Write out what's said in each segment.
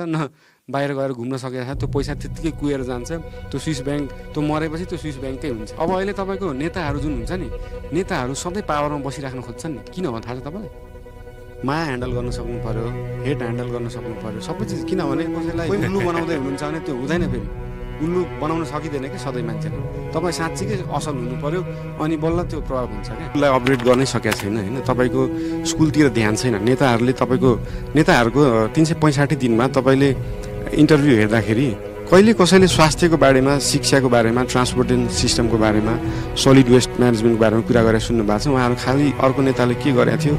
न बाहिर गएर घुम्न सकेको छ त्यो पैसा त्यत्तिकै कुएर जान्छ त्यो स्विस ब्याङ्क त्यो मरेपछि त्यो स्विस ब्याङ्कै हुन्छ अब अहिले तपाईँको नेताहरू जुन हुन्छ नि नेताहरू सधैँ पावरमा बसिराख्न खोज्छन् नि किन हो थाहा छ तपाईँलाई माया ह्यान्डल गर्न सक्नु पर्यो हेट ह्यान्डल गर्न सक्नु पर्यो सबै चिज किनभने कसैलाई उल्लु बनाउँदै हुनुहुन्छ भने त्यो हुँदैन फेरि उल्लु बनाउन सकिँदैन कि सधैँ मान्छेले तपाईँ साँच्चीकै असल हुनु पर्यो अनि बल्ल त्यो प्रभाव हुन्छ क्या उसलाई अपग्रेड गर्नै सकेको छैन होइन तपाईँको स्कुलतिर ध्यान छैन नेताहरूको 365 दिनमा तपाईँले इन्टरभ्यू हेर्दाखेरि कहिले कसैले स्वास्थ्यको बारेमा शिक्षाको बारेमा ट्रान्सपोर्टेसन सिस्टमको बारेमा सलिड वेस्ट म्यानेजमेन्टको बारेमा कुरा गरेर सुन्नु भएको छ उहाँहरू खालि अर्को नेताले के गरेको थियो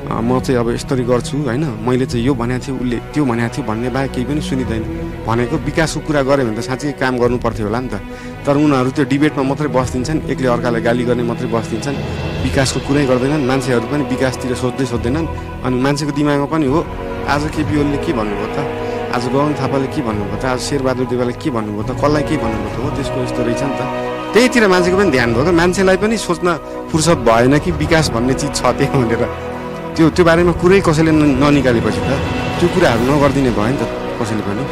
म चाहिँ अब यस्तरी गर्छु होइन मैले चाहिँ यो भनेको थिएँ उसले त्यो भनेको थियो भन्ने बाहेक केही पनि सुनिँदैन भनेको विकासको कुरा गऱ्यो भने त साँच्चै काम गर्नु पर्थ्यो होला नि त तर उनीहरू त्यो डिबेटमा मात्रै बस्दिन्छन् एकले अर्कालाई गाली गर्ने मात्रै बस्दिन्छन् विकासको कुरै गर्दैनन् मान्छेहरू पनि विकासतिर सोच्दैनन् अनि मान्छेको दिमागमा पनि हो आज केपी ओलीले के भन्नुभयो त आज गगन थापाले के भन्नुभयो त आज शेरबहादुर देवालले के भन्नुभयो त कसलाई के भन्नुभयो त हो त्यसको यस्तो रहेछ नि त त्यहीतिर मान्छेको पनि ध्यान भयो क्या मान्छेलाई पनि सोच्न फुर्सद भएन कि विकास भन्ने चिज छ त्यही भनेर त्यो बारेमा कुरै कसैले ननिकालेपछि त त्यो कुराहरू नगरिदिने भयो नि त कसैले पनि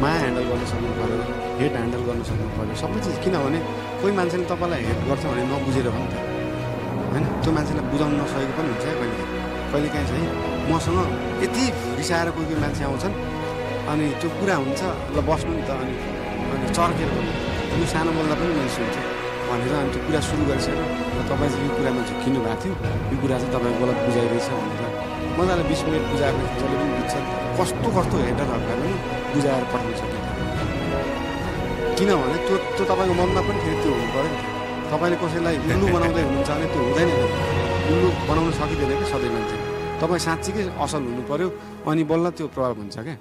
माया ह्यान्डल गर्न सक्नु पऱ्यो हेट ह्यान्डल गर्न सक्नु पऱ्यो सबै चिज किनभने कोही मान्छेले तपाईँलाई हेट गर्छ भने नबुझेर हो नि त होइन त्यो मान्छेलाई बुझाउन नसकेको पनि हुन्छ कहिलेकाहीँ चाहिँ मसँग यति रिसाएर कोही कोही मान्छे आउँछन् अनि त्यो कुरा हुन्छ ल बस्नु नि त अनि चर्केर यो सानो बोल्दा पनि मैले सुन्छु भनेर अनि त्यो कुरा सुरु गरिसकेर तपाईँ चाहिँ यो कुरामा झुक्किनु भएको थियो यो कुरा चाहिँ तपाईँ गलत बुझाइरहेछ भनेर मजाले 20 मिनट बुझाएर जसले पनि बुझ्छ कस्तो कस्तो हेडरहरूलाई पनि बुझाएर पठाउन सकिन्छ किनभने त्यो तपाईँको मनमा पनि फेरि त्यो हुनु पऱ्यो नि तपाईँले कसैलाई उल्लु बनाउँदै हुनुहुन्छ भने त्यो हुँदैन उल्लु बनाउन सकिँदैन कि सधैँ मान्छे तपाईँ साँच्चीकै असल हुनु पऱ्यो अनि बल्ल त्यो प्रभाव हुन्छ क्या